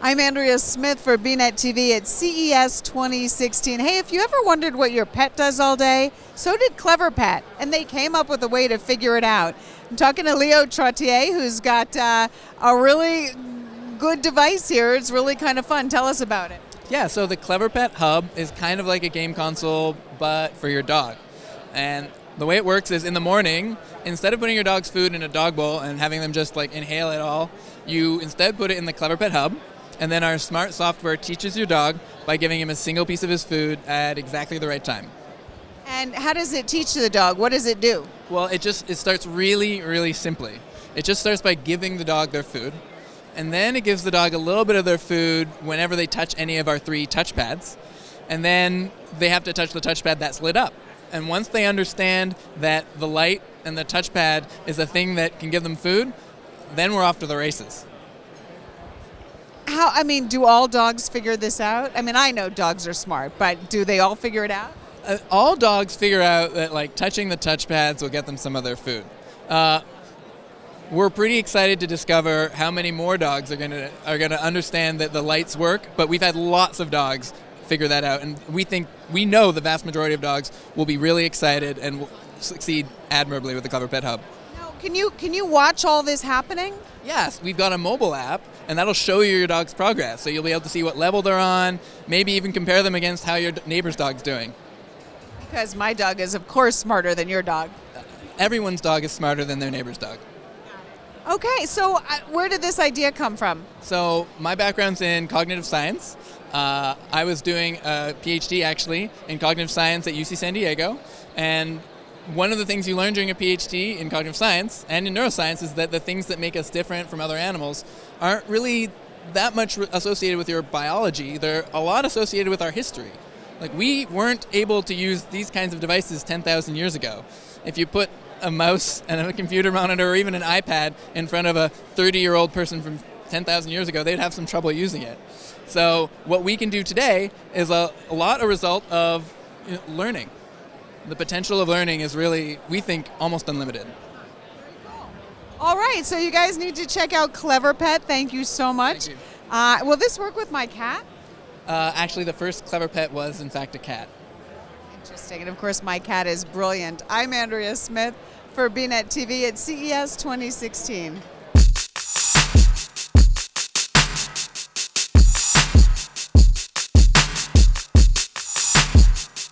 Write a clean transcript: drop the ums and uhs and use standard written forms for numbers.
I'm Andrea Smith for bnetTV at CES 2016. Hey, if you ever wondered what your pet does all day, so did CleverPet, and they came up with a way to figure it out. I'm talking to Leo Trottier, who's got a really good device here. It's really kind of fun. Tell us about it. Yeah, so the CleverPet Hub is kind of like a game console, but for your dog. And the way it works is in the morning, instead of putting your dog's food in a dog bowl and having them just like inhale it all, you instead put it in the CleverPet Hub. And then our smart software teaches your dog by giving him a single piece of his food at exactly the right time. And how does it teach the dog? What does it do? Well, it starts really, really simply. It just starts by giving the dog their food. And then it gives the dog a little bit of their food whenever they touch any of our 3 touchpads. And then they have to touch the touchpad that's lit up. And once they understand that the light and the touchpad is a thing that can give them food, then we're off to the races. Do all dogs figure this out? I know dogs are smart, but do they all figure it out? All dogs figure out that like touching the touchpads will get them some of their food. We're pretty excited to discover how many more dogs are gonna understand that the lights work, but we've had lots of dogs figure that out, and we know the vast majority of dogs will be really excited and will succeed admirably with the CleverPet Hub. Now, can you watch all this happening? Yes, we've got a mobile app, and that'll show you your dog's progress. So you'll be able to see what level they're on, maybe even compare them against how your neighbor's dog's doing. Because my dog is, of course, smarter than your dog. Everyone's dog is smarter than their neighbor's dog. Okay, so where did this idea come from? So my background's in cognitive science. I was doing a PhD, actually, in cognitive science at UC San Diego, and one of the things you learn during a PhD in cognitive science and in neuroscience is that the things that make us different from other animals aren't really that much associated with your biology. They're a lot associated with our history. Like, we weren't able to use these kinds of devices 10,000 years ago. If you put a mouse and a computer monitor or even an iPad in front of a 30-year-old person from 10,000 years ago, they'd have some trouble using it. So what we can do today is a result of learning. The potential of learning is really, we think, almost unlimited. All right, so you guys need to check out CleverPet. Thank you so much. Thank you. Will this work with my cat? Actually, the first CleverPet was, in fact, a cat. Interesting, and of course my cat is brilliant. I'm Andrea Smith for bnetTV at CES 2016.